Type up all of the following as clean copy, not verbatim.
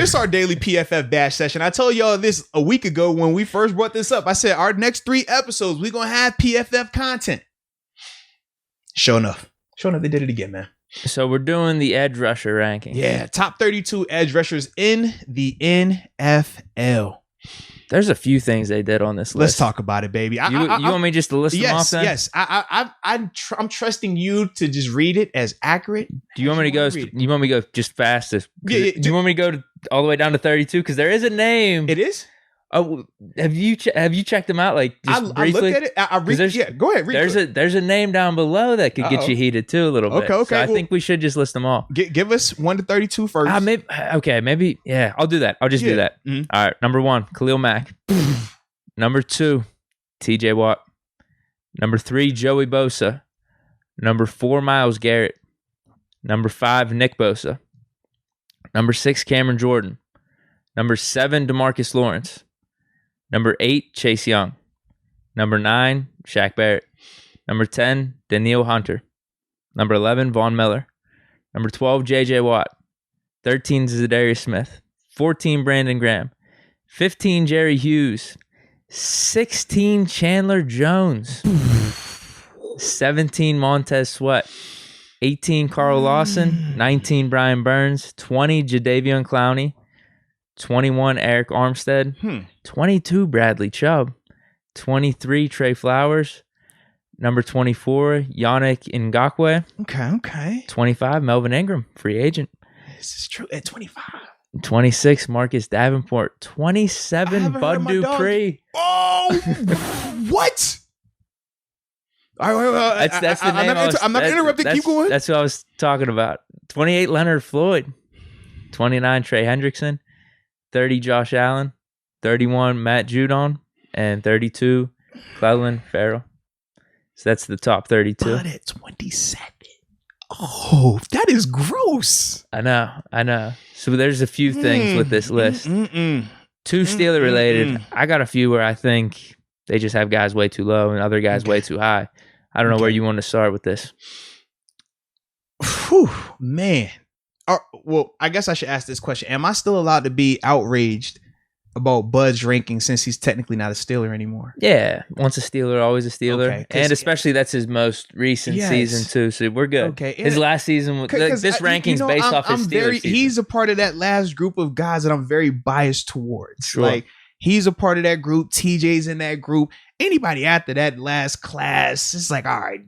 It's our daily PFF bash session. I told y'all this a week ago when we first brought this up. I said our next 3 episodes, we're going to have PFF content. Sure enough, they did it again, man. So we're doing the edge rusher ranking. Yeah, top 32 edge rushers in the NFL. There's a few things they did on this list. Let's talk about it, baby. You want me just to list them off then? Yes. I'm trusting you to just read it as accurate. Do you want me to go? You want me to go just fastest? Yeah. Do you want me to go all the way down to 32? Because there is a name. It is. Oh, have you checked them out? Like just briefly? I looked at it. Go ahead. Read there's a name down below that could get you heated too a little bit. Okay. So I think we should just list them all. Give us 1 to 32 first. Maybe. Yeah, I'll do that. I'll just do that. Mm-hmm. All right. Number 1, Khalil Mack. Number 2, TJ Watt. Number 3, Joey Bosa. Number 4, Myles Garrett. Number 5, Nick Bosa. Number 6, Cameron Jordan. Number 7, DeMarcus Lawrence. Number 8, Chase Young. Number 9, Shaq Barrett. Number 10, Danielle Hunter. Number 11, Von Miller. Number 12, J.J. Watt. 13, Zadarius Smith. 14, Brandon Graham. 15, Jerry Hughes. 16, Chandler Jones. 17, Montez Sweat. 18, Carl Lawson. 19, Brian Burns. 20, Jadeveon Clowney. 21, Eric Armstead. 22, Bradley Chubb. 23, Trey Flowers. Number 24, Yannick Ngakoue. Okay. 25, Melvin Ingram, free agent. This is true. At 25. 26, Marcus Davenport. 27, Bud Dupree. Oh, what? All right, that's the name. I'm not interrupting. Keep going. That's what I was talking about. 28, Leonard Floyd. 29, Trey Hendrickson. 30, Josh Allen. 31, Matt Judon. And 32, Clelin Ferrell. So that's the top 32. But at 27. Oh, that is gross. I know. So there's a few things with this list. 2 Steeler related. I got a few where I think they just have guys way too low and other guys way too high. I don't know where you want to start with this. Whew, man. Well, I guess I should ask this question. Am I still allowed to be outraged about Bud's ranking since he's technically not a Steeler anymore? Yeah. Once a Steeler, always a Steeler. Okay, and especially that's his most recent season too. So we're good. Okay. His last season, this ranking's based off his Steelers season. He's a part of that last group of guys that I'm very biased towards. Sure. Like, he's a part of that group. TJ's in that group. Anybody after that last class, it's like, all right,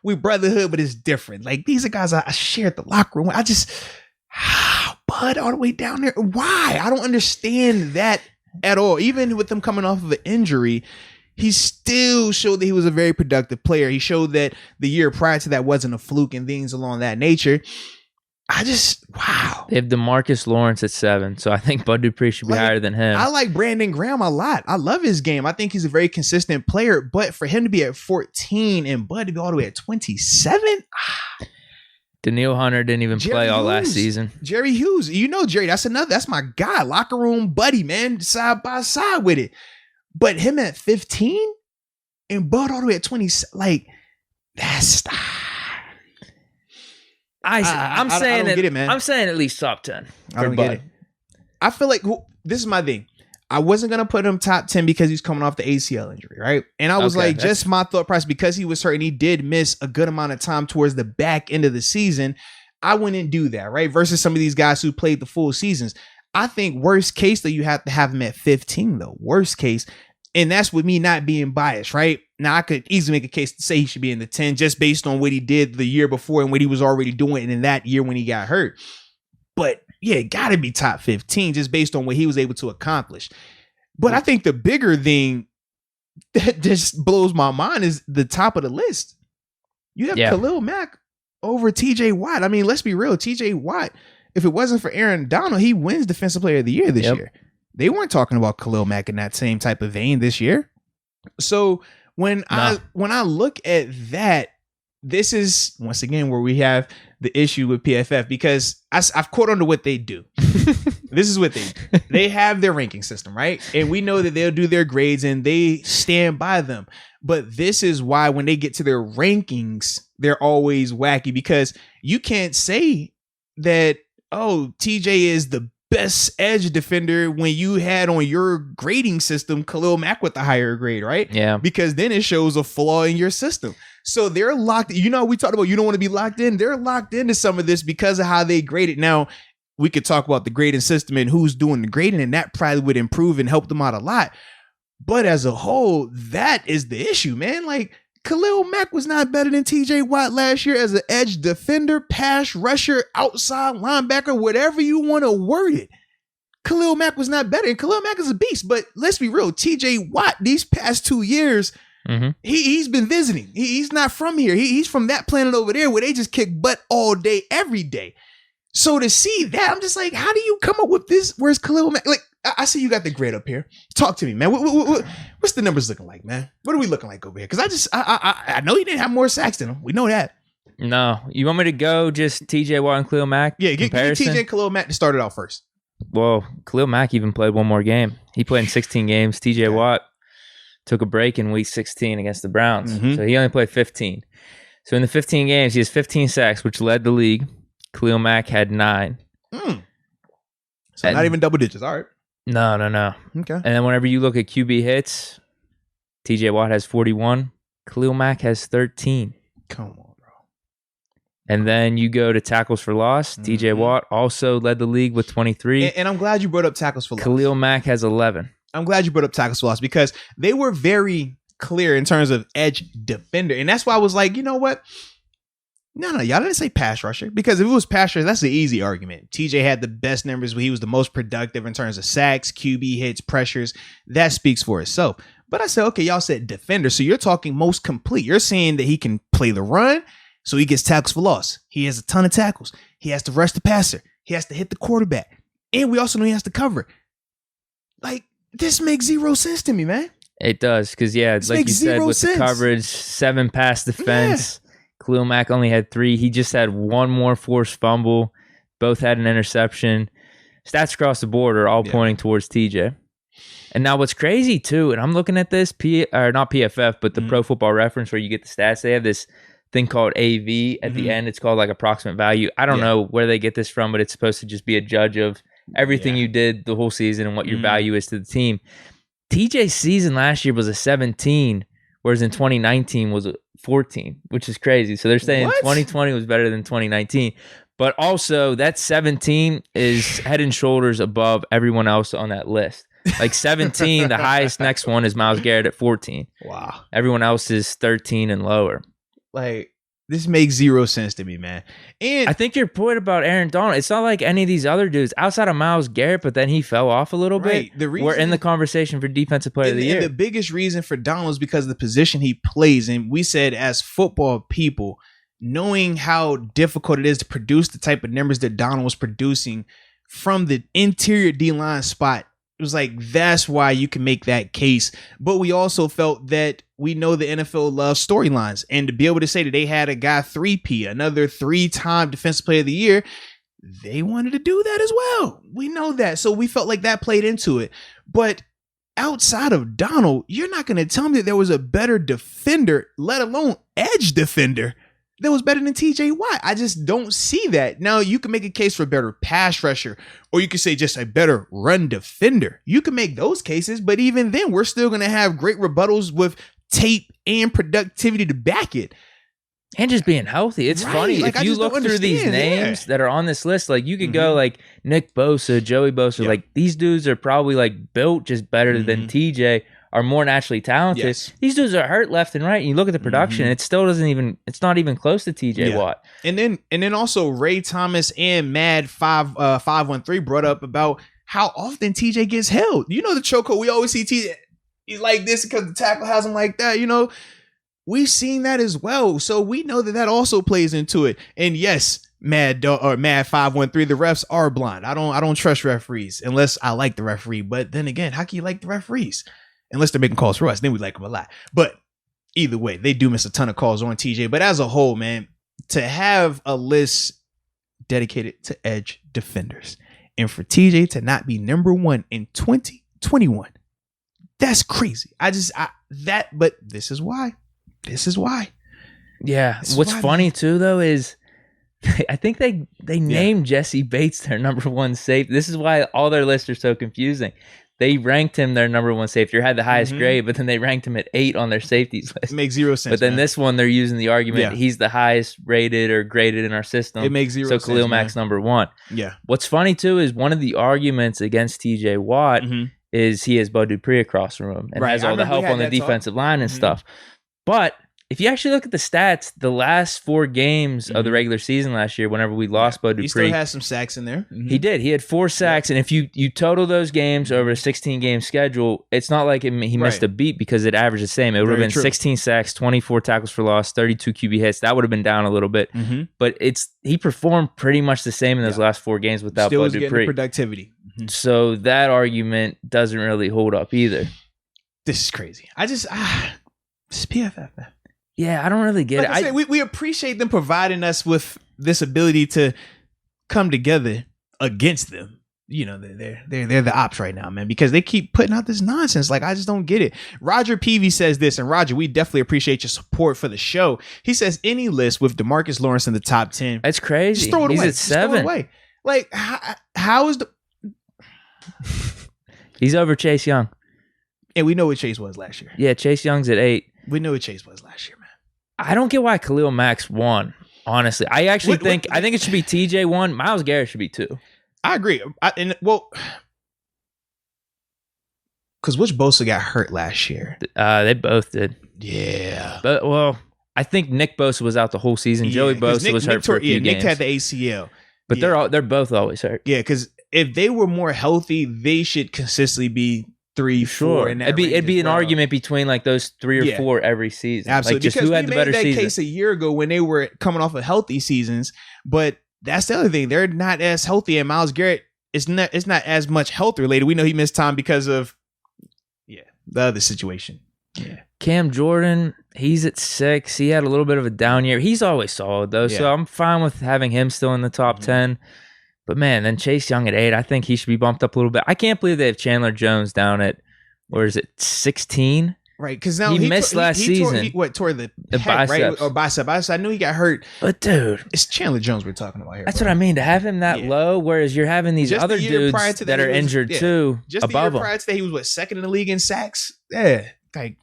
we brotherhood, but it's different. Like, these are guys I shared the locker room with. Bud all the way down there. Why? I don't understand that at all. Even with him coming off of an injury, he still showed that he was a very productive player. He showed that the year prior to that wasn't a fluke and things along that nature. Wow. They have DeMarcus Lawrence at 7, so I think Bud Dupree should be higher than him. I like Brandon Graham a lot. I love his game. I think he's a very consistent player, but for him to be at 14 and Bud to be all the way at 27, Danielle Hunter didn't even play all last season. Jerry Hughes. You know, Jerry, that's my guy. Locker room buddy, man. Side by side with it. But him at 15 and Bud all the way at 20, like, that's... I'm saying I don't get it, man. I'm saying at least top 10. I don't get it. I feel like this is my thing. I wasn't going to put him top 10 because he's coming off the ACL injury, right? And I was just my thought process, because he was hurt and he did miss a good amount of time towards the back end of the season. I wouldn't do that, right? Versus some of these guys who played the full seasons. I think worst case, though, you have to have him at 15, though. Worst case. And that's with me not being biased, right? Now, I could easily make a case to say he should be in the 10 just based on what he did the year before and what he was already doing in that year when he got hurt. But yeah, it got to be top 15 just based on what he was able to accomplish. But I think the bigger thing that just blows my mind is the top of the list. You have Khalil Mack over TJ Watt. I mean, let's be real. TJ Watt, if it wasn't for Aaron Donald, he wins Defensive Player of the Year this year. They weren't talking about Khalil Mack in that same type of vein this year. So when I look at that, this is once again where we have the issue with PFF, because I've caught on to what they do. This is what they have their ranking system, right? And we know that they'll do their grades and they stand by them. But this is why when they get to their rankings, they're always wacky, because you can't say that, oh, TJ is the best edge defender when you had on your grading system Khalil Mack with the higher grade, right? Yeah. Because then it shows a flaw in your system. So they're locked. You know, we talked about you don't want to be locked in. They're locked into some of this because of how they grade it. Now, we could talk about the grading system and who's doing the grading, and that probably would improve and help them out a lot. But as a whole, that is the issue, man. Like, Khalil Mack was not better than TJ Watt last year as an edge defender, pass rusher, outside linebacker, whatever you want to word it. Khalil Mack was not better. And Khalil Mack is a beast. But let's be real, TJ Watt, these past 2 years, he's been visiting. He's not from here. He's from that planet over there where they just kick butt all day, every day. So to see that, I'm just like, how do you come up with this? Where's Khalil Mack? Like, I see you got the grade up here. Talk to me, man. What's the numbers looking like, man? What are we looking like over here? Because I know you didn't have more sacks than him. We know that. No. You want me to go just TJ Watt and Khalil Mack? Yeah, give TJ and Khalil Mack to start it out first. Well, Khalil Mack even played one more game. He played in 16 games. TJ Watt took a break in week 16 against the Browns. So he only played 15. So in the 15 games, he has 15 sacks, which led the league. Khalil Mack had 9. So not even double digits. All right. No. Okay. And then whenever you look at QB hits, TJ Watt has 41. Khalil Mack has 13. Come on, bro. And then you go to tackles for loss. TJ Watt also led the league with 23. And I'm glad you brought up tackles for loss. Khalil Mack has 11. I'm glad you brought up tackles for loss because they were very clear in terms of edge defender. And that's why I was like, you know what? No, y'all didn't say pass rusher because if it was pass rusher, that's the easy argument. TJ had the best numbers, but he was the most productive in terms of sacks, QB hits, pressures. That speaks for itself. But I said, okay, y'all said defender. So you're talking most complete. You're saying that he can play the run, so he gets tackles for loss. He has a ton of tackles. He has to rush the passer. He has to hit the quarterback. And we also know he has to cover. Like, this makes zero sense to me, man. It does, because, like you said, with the coverage, 7 pass defense. Yeah. Khalil Mack only had 3. He just had 1 more forced fumble. Both had an interception. Stats across the board are all pointing towards TJ. And now what's crazy, too, and I'm looking at this, not PFF, but the Pro Football Reference where you get the stats. They have this thing called AV at the end. It's called like approximate value. I don't know where they get this from, but it's supposed to just be a judge of everything you did the whole season and what your value is to the team. TJ's season last year was a 17, whereas in 2019 was a 14, which is crazy. So they're saying 2020 was better than 2019. But also that 17 is head and shoulders above everyone else on that list. Like 17, the highest next one is Myles Garrett at 14. Wow. Everyone else is 13 and lower. Like, this makes zero sense to me, man. And I think your point about Aaron Donald, it's not like any of these other dudes outside of Myles Garrett, but then he fell off a little bit. We're in the conversation for Defensive Player of the Year. And the biggest reason for Donald is because of the position he plays. And we said, as football people, knowing how difficult it is to produce the type of numbers that Donald was producing from the interior D-line spot, it was like, that's why you can make that case. But we also felt that we know the NFL loves storylines. And to be able to say that they had a guy 3P, another 3-time Defensive Player of the Year, they wanted to do that as well. We know that. So we felt like that played into it. But outside of Donald, you're not going to tell me that there was a better defender, let alone edge defender, that was better than TJ Watt. I just don't see that. Now, you can make a case for a better pass rusher, or you could say just a better run defender. You can make those cases, but even then, we're still going to have great rebuttals with tape and productivity to back it. And just being healthy. It's funny. Like, if you look through these names that are on this list, like you could go like Nick Bosa, Joey Bosa, like these dudes are probably like built just better than TJ, are more naturally talented. Yes. These dudes are hurt left and right. And you look at the production, it still it's not even close to TJ Watt. And then also Ray Thomas and Mad 513 brought up about how often TJ gets held. You know the chokehold. We always see TJ, he's like this because the tackle has him like that, you know. We've seen that as well. So we know that also plays into it. And yes, Mad 513, the refs are blind. I don't trust referees unless I like the referee. But then again, how can you like the referees? Unless they're making calls for us, then we like them a lot. But either way, they do miss a ton of calls on TJ. But as a whole, man, to have a list dedicated to edge defenders and for TJ to not be number 1 in 2021, that's crazy. But this is why. Yeah. What's funny too, though, is I think they named Jesse Bates their number one safety. This is why all their lists are so confusing. They ranked him their number one safety, or had the highest grade, but then they ranked him at 8 on their safeties list. It makes zero sense. But then this one, they're using the argument he's the highest rated or graded in our system. It makes zero sense. So Khalil Mack's number one. Yeah. What's funny too is one of the arguments against TJ Watt is he has Bud Dupree across the room and has all the help on the defensive line and stuff. But if you actually look at the stats, the last 4 games of the regular season last year, whenever we lost Bud Dupree, he still has some sacks in there. He did. He had 4 sacks, and if you total those games over a 16-game schedule, it's not like he missed a beat because it averaged the same. It would have been 16 sacks, 24 tackles for loss, 32 QB hits. That would have been down a little bit, but he performed pretty much the same in those last 4 games without Bud Dupree. Getting productivity. So that argument doesn't really hold up either. This is crazy. It's PFF, man. Yeah, I don't really get it. I say, we appreciate them providing us with this ability to come together against them. You know, they're the ops right now, man, because they keep putting out this nonsense. Like, I just don't get it. Roger Peavy says this, and Roger, we definitely appreciate your support for the show. He says any list with DeMarcus Lawrence in the top 10. That's crazy. Just throw it He's away. at 7. Throw it away. Like, how is the... He's over Chase Young. And we know what Chase was last year. Yeah, Chase Young's at 8. We know what Chase was last year, man. I don't get why Khalil Mack's 1, honestly. I actually think it should be TJ 1. Myles Garrett should be 2. I agree. Because which Bosa got hurt last year? They both did. Yeah. But, I think Nick Bosa was out the whole season. Joey Bosa was hurt for a few games. Nick had the ACL. But they're both always hurt. Yeah, because if they were more healthy, they should consistently be 3, 4. It'd be an argument between like those 3 or 4 every season. Absolutely. Like, just who had the better season. We made that case a year ago when they were coming off of healthy seasons, but that's the other thing. They're not as healthy, and Myles Garrett it's not as much health related. We know he missed time because of the other situation. Yeah. Cam Jordan, he's at 6. He had a little bit of a down year. He's always solid though, so I'm fine with having him still in the top 10. But man, then Chase Young at 8, I think he should be bumped up a little bit. I can't believe they have Chandler Jones down at, where is it, 16? Right, because now he missed last season. Tore the pec, biceps. Right? Or bicep. I knew he got hurt. But dude, it's Chandler Jones we're talking about here. That's what I mean. To have him that low, whereas you're having these other dudes that are injured too just above him. Just the year prior to that, he was 2nd in the league in sacks. Yeah, like.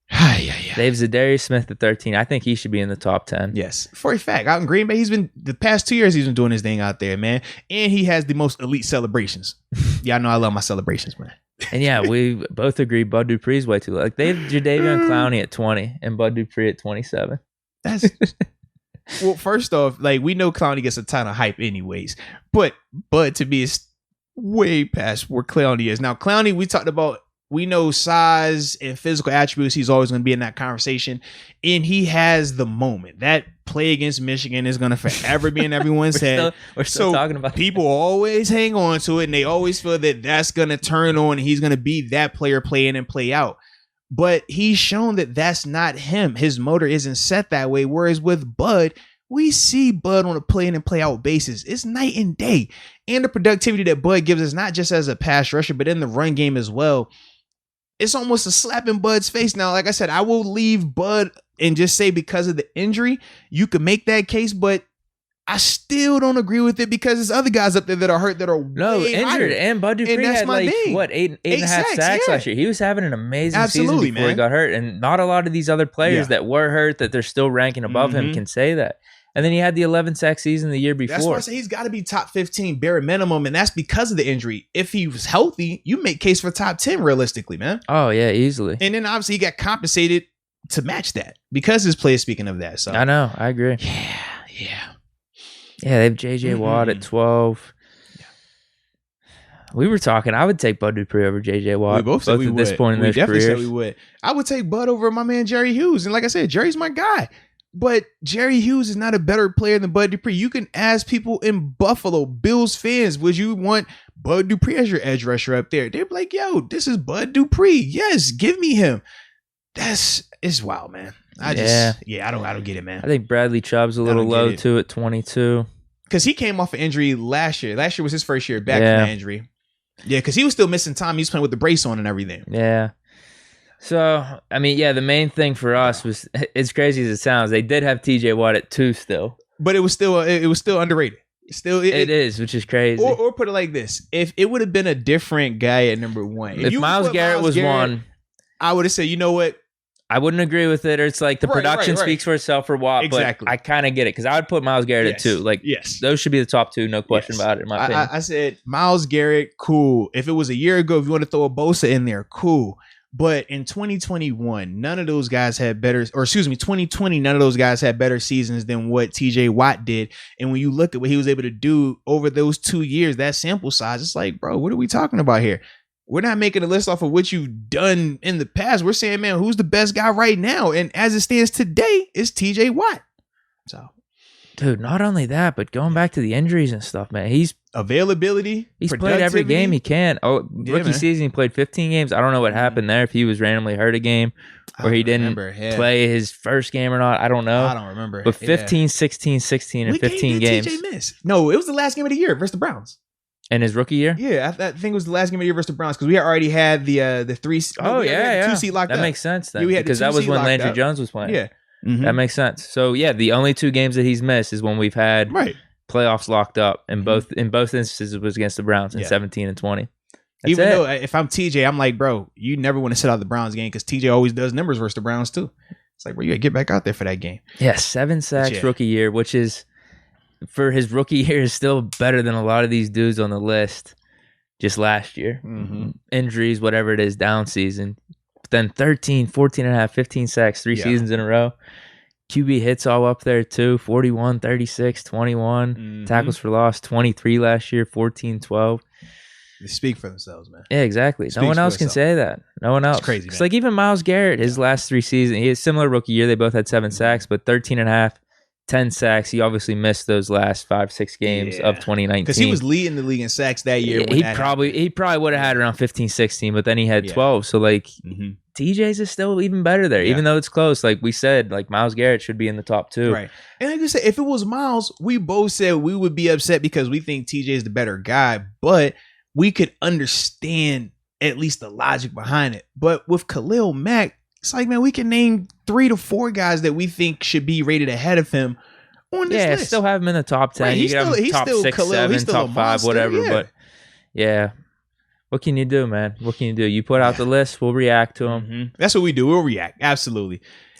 They have Zadarius Smith at 13. I think he should be in the top 10. Yes. For a fact, out in Green Bay, he's been the past 2 years he's been doing his thing out there, man. And he has the most elite celebrations. Y'all know I love my celebrations, man. And we both agree Bud Dupree's way too low. Like they have Jadeveon Clowney at 20 and Bud Dupree at 27. That's well, first off, like we know Clowney gets a ton of hype anyways. But Bud to me is way past where Clowney is. Now, Clowney, we talked about. We know size and physical attributes. He's always going to be in that conversation. And he has the moment. That play against Michigan is going to forever be in everyone's head. We're still talking about people always hang on to it, and they always feel that that's going to turn on, and he's going to be that player play in and play out. But he's shown that that's not him. His motor isn't set that way. Whereas with Bud, we see Bud on a play in and play out basis. It's night and day. And the productivity that Bud gives us, not just as a pass rusher, but in the run game as well. It's almost a slap in Bud's face. Now, like I said, I will leave Bud and just say because of the injury, you can make that case, but I still don't agree with it because there's other guys up there that are hurt that are way injured. Higher. And Bud Dupree had like, what, eight and a half sacks last year. He was having an amazing season before he got hurt. And not a lot of these other players that were hurt that they're still ranking above him can say that. And then he had the 11 sack season the year before. That's why I say he's got to be top 15 bare minimum, and that's because of the injury. If he was healthy, you make case for top 10 realistically, man. Oh, yeah, easily. And then obviously he got compensated to match that because his play is speaking of that. So I know. I agree. Yeah, they have J.J. Watt at 12. Yeah. We were talking. I would take Bud Dupree over J.J. Watt. We both said we at would. This point in their definitely careers. said we would. I would take Bud over my man Jerry Hughes. And like I said, Jerry's my guy. But Jerry Hughes is not a better player than Bud Dupree. You can ask people in Buffalo, Bills fans, would you want Bud Dupree as your edge rusher up there? They're like, yo, this is Bud Dupree. Yes, give me him. It's wild, man. I don't get it, man. I think Bradley Chubb's a little low too at 22. Because he came off an injury last year. Last year was his first year back from that injury. Yeah, because he was still missing time. He was playing with the brace on and everything. Yeah. So, I mean, the main thing for us was, as crazy as it sounds, they did have TJ Watt at 2 still. but it was still underrated. It is, which is crazy. Or put it like this: if it would have been a different guy at number one, if Myles Garrett was one, I would have said, you know what? I wouldn't agree with it. Or it's like the production speaks for itself for Watt. Exactly. But I kind of get it because I would put Myles Garrett at 2. Like, those should be the top 2, no question about it. In my opinion, I said Myles Garrett, cool. If it was a year ago, if you want to throw a Bosa in there, cool. But in 2021, none of those guys had better, or excuse me, 2020, none of those guys had better seasons than what TJ Watt did. And when you look at what he was able to do over those 2 years, that sample size, it's like, bro, what are we talking about here? We're not making a list off of what you've done in the past. We're saying, man, who's the best guy right now? And as it stands today, it's TJ Watt. So, dude, not only that, but going back to the injuries and stuff, man, he's availability. He's played every game he can. Rookie season, he played 15 games. I don't know what happened there, if he was randomly hurt a game or he didn't play his first game or not. I don't know. I don't remember. But 15, 16, 16, and 15 games. TJ miss? No, it was the last game of the year versus the Browns. In his rookie year? Yeah, I think it was the last game of the year versus the Browns because we had already had the 3. Oh, yeah. 2 seat locked up. That makes sense then. Because that was when Landry Jones was playing. Yeah. That makes sense. So, yeah, the only 2 games that he's missed is when we've had playoffs locked up. And both instances it was against the Browns in 17 and 20. Even though if I'm TJ, I'm like, bro, you never want to sit out the Browns game because TJ always does numbers versus the Browns too. It's like, bro, you got to get back out there for that game. Yeah, 7 sacks rookie year, which is, for his rookie year, is still better than a lot of these dudes on the list. Just last year, injuries, whatever it is, down season. But then 13, 14 and a half, 15 sacks, 3 seasons in a row. QB hits all up there too, 41, 36, 21. Tackles for loss, 23 last year, 14, 12. They speak for themselves, man. Yeah, exactly. No one else can say that. No one else. It's crazy, man. It's like even Myles Garrett, his last 3 seasons, he had a similar rookie year. They both had 7 sacks, but 13 and a half. 10 sacks. He obviously missed those last 5-6 games of 2019 because he was leading the league in sacks that year. He probably would have had around 15-16, but then he had 12. So like TJ's is still even better there, even though it's close. Like we said, like Myles Garrett should be in the top 2. Right. And like I said, if it was Myles, we both said we would be upset because we think TJ is the better guy, but we could understand at least the logic behind it. But with Khalil Mack, it's like, man, we can name 3 to 4 guys that we think should be rated ahead of him on this list. Still have him in the top 10. Right, he's still top 6, Khalil, 7, top 5, whatever. Yeah. But yeah, what can you do, man? What can you do? You put out the list, we'll react to them. That's what we do. We'll react. Absolutely.